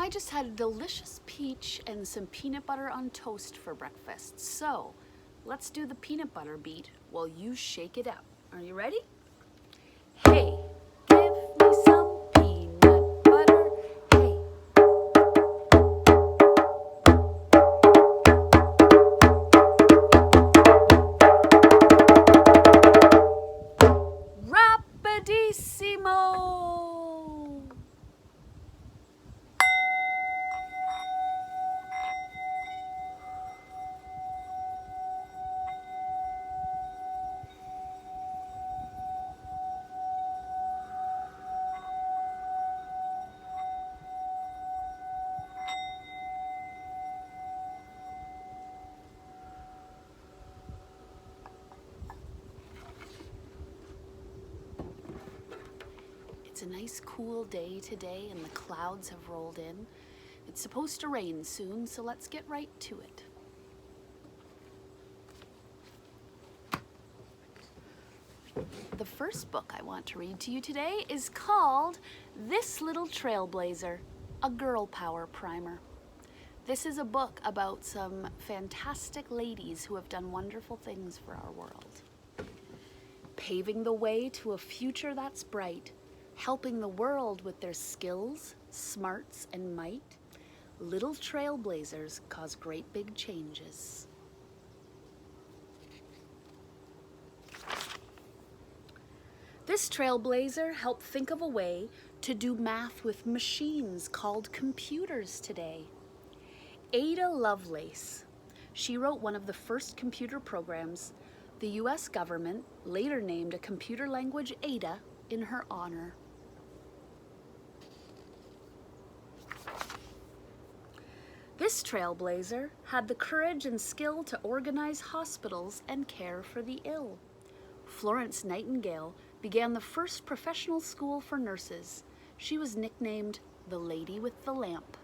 I just had a delicious peach and some peanut butter on toast for breakfast. So let's do the peanut butter beat while you shake it out. Are you ready? Hey, give me some peanut butter. Hey. Rapidissimo. It's a nice cool day today and the clouds have rolled in. It's supposed to rain soon, so let's get right to it. The first book I want to read to you today is called This Little Trailblazer, a Girl Power Primer. This is a book about some fantastic ladies who have done wonderful things for our world. Paving the way to a future that's bright, helping the world with their skills, smarts, and might, little trailblazers cause great big changes. This trailblazer helped think of a way to do math with machines called computers today. Ada Lovelace. She wrote one of the first computer programs. The US government later named a computer language Ada in her honor. This trailblazer had the courage and skill to organize hospitals and care for the ill. Florence Nightingale began the first professional school for nurses. She was nicknamed the Lady with the Lamp.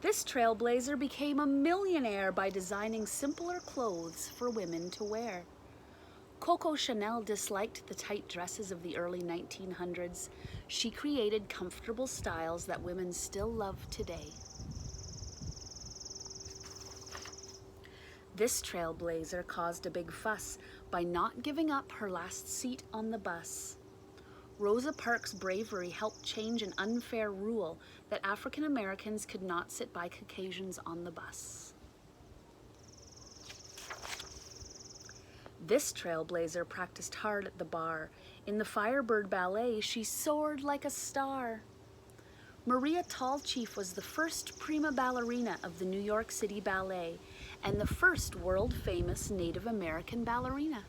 This trailblazer became a millionaire by designing simpler clothes for women to wear. Coco Chanel disliked the tight dresses of the early 1900s. She created comfortable styles that women still love today. This trailblazer caused a big fuss by not giving up her last seat on the bus. Rosa Parks' bravery helped change an unfair rule that African Americans could not sit by Caucasians on the bus. This trailblazer practiced hard at the bar. In the Firebird Ballet, she soared like a star. Maria Tallchief was the first prima ballerina of the New York City Ballet and the first world-famous Native American ballerina.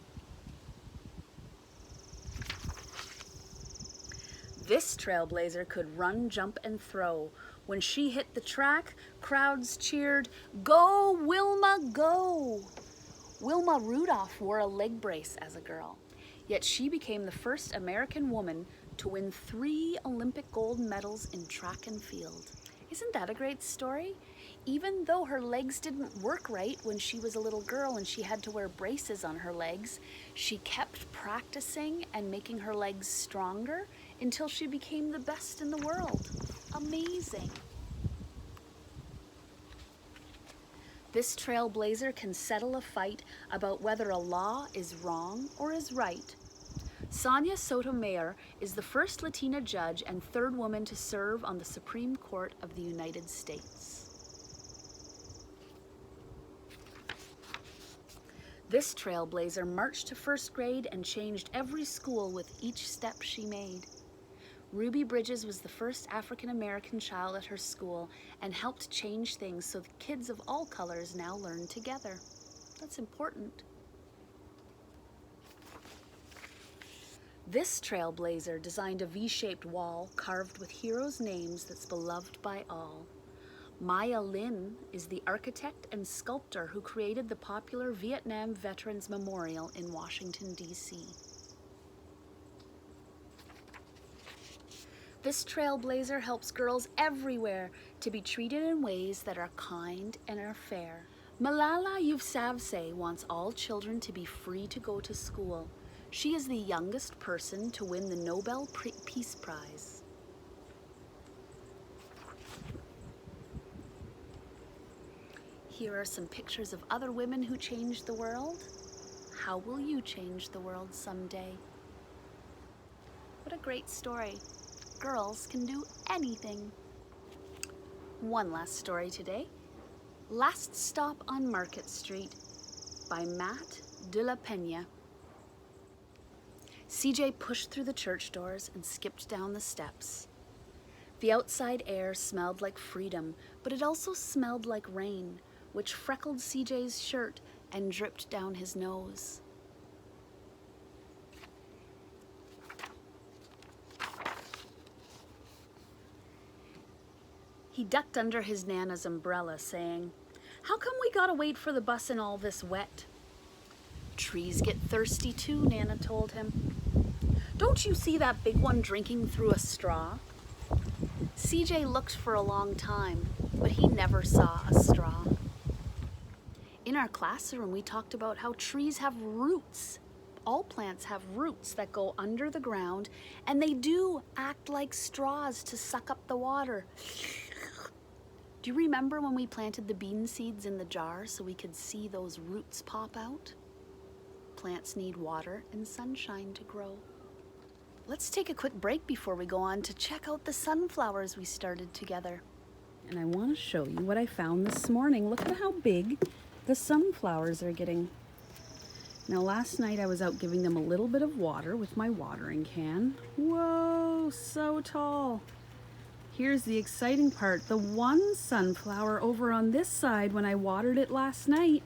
This trailblazer could run, jump, and throw. When she hit the track, crowds cheered, "Go, Wilma, go!" Wilma Rudolph wore a leg brace as a girl, yet she became the first American woman to win 3 Olympic gold medals in track and field. Isn't that a great story? Even though her legs didn't work right when she was a little girl and she had to wear braces on her legs, she kept practicing and making her legs stronger until she became the best in the world. Amazing. This trailblazer can settle a fight about whether a law is wrong or is right. Sonia Sotomayor is the first Latina judge and 3rd woman to serve on the Supreme Court of the United States. This trailblazer marched to 1st grade and changed every school with each step she made. Ruby Bridges was the first African-American child at her school and helped change things so the kids of all colors now learn together. That's important. This trailblazer designed a V-shaped wall carved with heroes' names that's beloved by all. Maya Lin is the architect and sculptor who created the popular Vietnam Veterans Memorial in Washington, D.C. This trailblazer helps girls everywhere to be treated in ways that are kind and are fair. Malala Yousafzai wants all children to be free to go to school. She is the youngest person to win the Nobel Peace Prize. Here are some pictures of other women who changed the world. How will you change the world someday? What a great story. Girls can do anything. One last story today. Last Stop on Market Street by Matt de la Peña. CJ pushed through the church doors and skipped down the steps. The outside air smelled like freedom, but it also smelled like rain, which freckled CJ's shirt and dripped down his nose. He ducked under his Nana's umbrella, saying, "How come we gotta wait for the bus in all this wet?" "Trees get thirsty too," Nana told him. "Don't you see that big one drinking through a straw?" CJ looked for a long time, but he never saw a straw. In our classroom, we talked about how trees have roots. All plants have roots that go under the ground, and they do act like straws to suck up the water. Do you remember when we planted the bean seeds in the jar so we could see those roots pop out? Plants need water and sunshine to grow. Let's take a quick break before we go on to check out the sunflowers we started together. And I want to show you what I found this morning. Look at how big the sunflowers are getting. Now last night I was out giving them a little bit of water with my watering can. Whoa, so tall. Here's the exciting part. The one sunflower over on this side, when I watered it last night,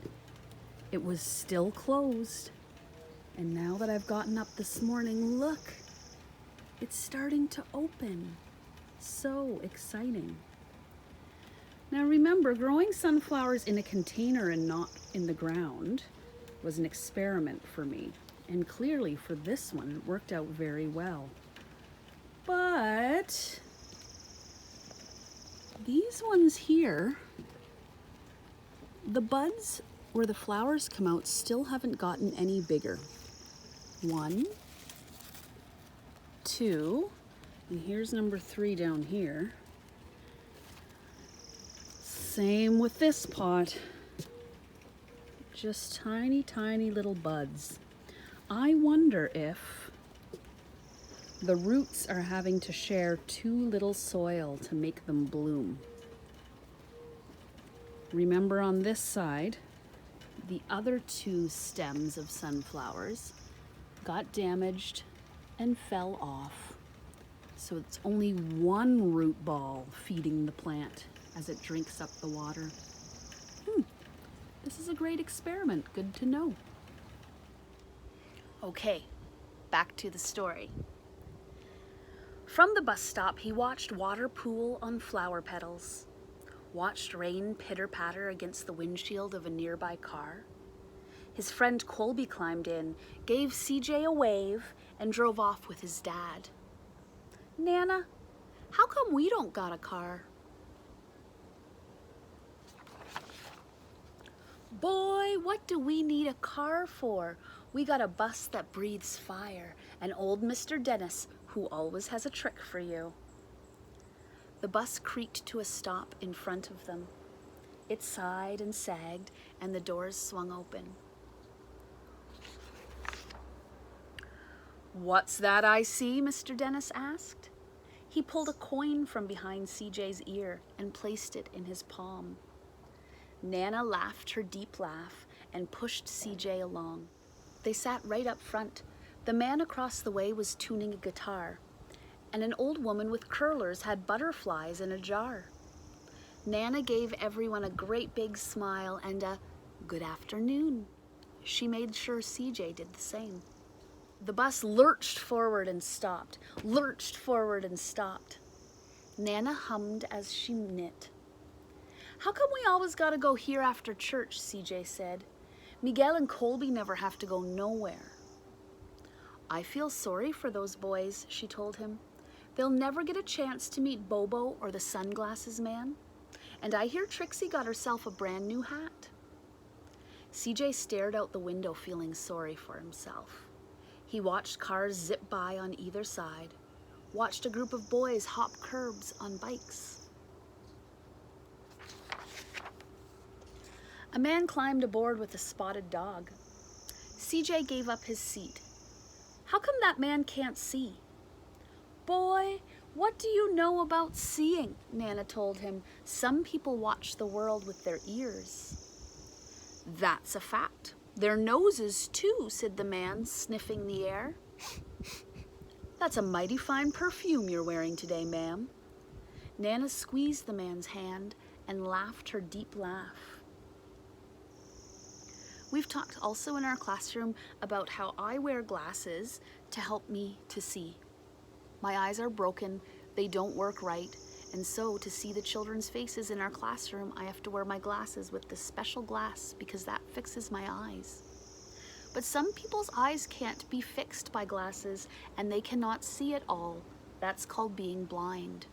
it was still closed. And now that I've gotten up this morning, look, it's starting to open. So exciting. Now remember, growing sunflowers in a container and not in the ground was an experiment for me. And clearly for this one, it worked out very well. But these ones here, the buds where the flowers come out still haven't gotten any bigger. 1, 2, and here's number 3 down here. Same with this pot. Just tiny, tiny little buds. I wonder if the roots are having to share too little soil to make them bloom. Remember on this side, the other 2 stems of sunflowers got damaged and fell off. So it's only one root ball feeding the plant as it drinks up the water. This is a great experiment. Good to know. Okay, back to the story. From the bus stop, he watched water pool on flower petals, watched rain pitter-patter against the windshield of a nearby car. His friend Colby climbed in, gave CJ a wave, and drove off with his dad. "Nana, how come we don't got a car?" "Boy, what do we need a car for? We got a bus that breathes fire, and old Mr. Dennis, who always has a trick for you." The bus creaked to a stop in front of them. It sighed and sagged, and the doors swung open. "What's that I see?" Mr. Dennis asked. He pulled a coin from behind CJ's ear and placed it in his palm. Nana laughed her deep laugh and pushed CJ along. They sat right up front. The man across the way was tuning a guitar, and an old woman with curlers had butterflies in a jar. Nana gave everyone a great big smile and a "good afternoon." She made sure CJ did the same. The bus lurched forward and stopped, lurched forward and stopped. Nana hummed as she knit. "How come we always gotta go here after church?" CJ said. "Miguel and Colby never have to go nowhere." "I feel sorry for those boys," she told him. "They'll never get a chance to meet Bobo or the sunglasses man. And I hear Trixie got herself a brand new hat." CJ stared out the window, feeling sorry for himself. He watched cars zip by on either side, watched a group of boys hop curbs on bikes. A man climbed aboard with a spotted dog. CJ gave up his seat. How come that man can't see? Boy, what do you know about seeing? Nana told him. Some people watch the world with their ears. That's a fact. Their noses too, said the man, sniffing the air. That's a mighty fine perfume you're wearing today, ma'am. Nana squeezed the man's hand and laughed her deep laugh. We've talked also in our classroom about how I wear glasses to help me to see. My eyes are broken, they don't work right, and so to see the children's faces in our classroom, I have to wear my glasses with this special glass because that fixes my eyes. But some people's eyes can't be fixed by glasses and they cannot see at all. That's called being blind.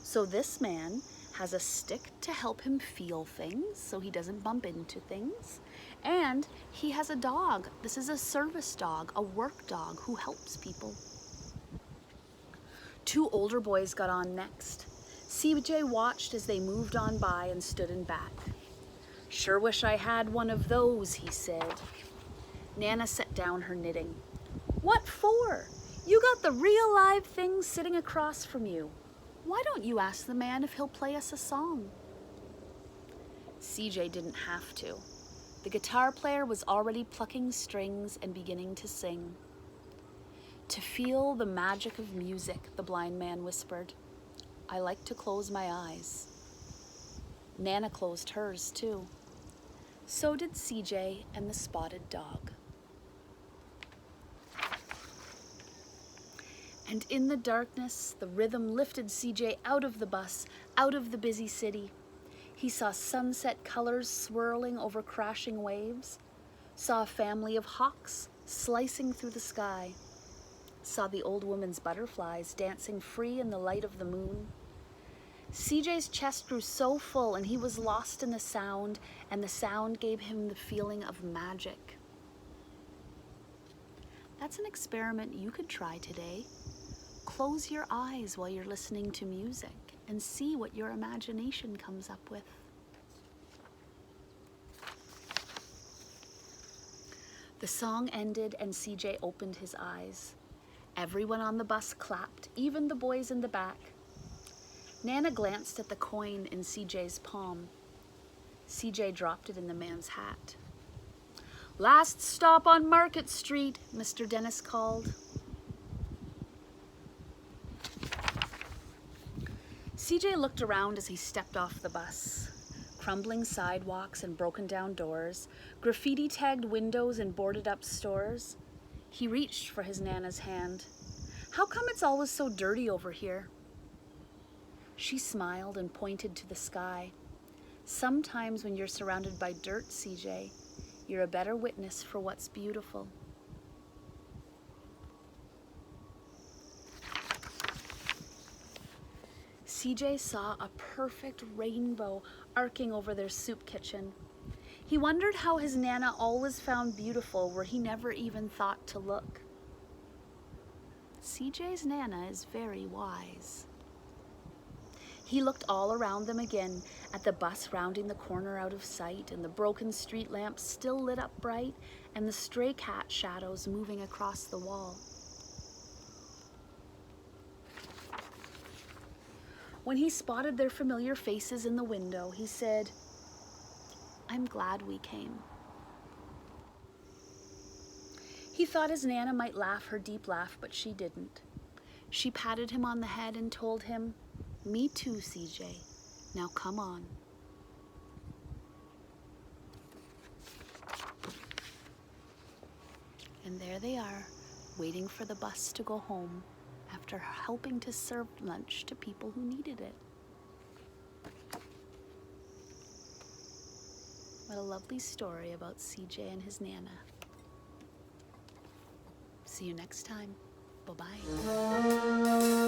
So this man has a stick to help him feel things so he doesn't bump into things. And he has a dog. This is a service dog, a work dog who helps people. Two older boys got on next. CJ watched as they moved on by and stood in back. Sure wish I had one of those, he said. Nana set down her knitting. What for? You got the real live thing sitting across from you. Why don't you ask the man if he'll play us a song? CJ didn't have to. The guitar player was already plucking strings and beginning to sing. To feel the magic of music, the blind man whispered. I like to close my eyes. Nana closed hers too. So did CJ and the spotted dog. And in the darkness, the rhythm lifted CJ out of the bus, out of the busy city. He saw sunset colors swirling over crashing waves, saw a family of hawks slicing through the sky, saw the old woman's butterflies dancing free in the light of the moon. CJ's chest grew so full and he was lost in the sound, and the sound gave him the feeling of magic. That's an experiment you could try today. Close your eyes while you're listening to music and see what your imagination comes up with. The song ended and CJ opened his eyes. Everyone on the bus clapped, even the boys in the back. Nana glanced at the coin in CJ's palm. CJ dropped it in the man's hat. Last stop on Market Street, Mr. Dennis called. CJ looked around as he stepped off the bus. Crumbling sidewalks and broken down doors, graffiti-tagged windows and boarded-up stores. He reached for his Nana's hand. How come it's always so dirty over here? She smiled and pointed to the sky. Sometimes when you're surrounded by dirt, CJ, you're a better witness for what's beautiful. CJ saw a perfect rainbow arcing over their soup kitchen. He wondered how his Nana always found beautiful where he never even thought to look. CJ's Nana is very wise. He looked all around them again, at the bus rounding the corner out of sight, and the broken street lamps still lit up bright, and the stray cat shadows moving across the wall. When he spotted their familiar faces in the window, he said, I'm glad we came. He thought his Nana might laugh her deep laugh, but she didn't. She patted him on the head and told him, Me too, CJ. Now come on. And there they are, waiting for the bus to go home after helping to serve lunch to people who needed it. What a lovely story about CJ and his Nana. See you next time. Bye-bye.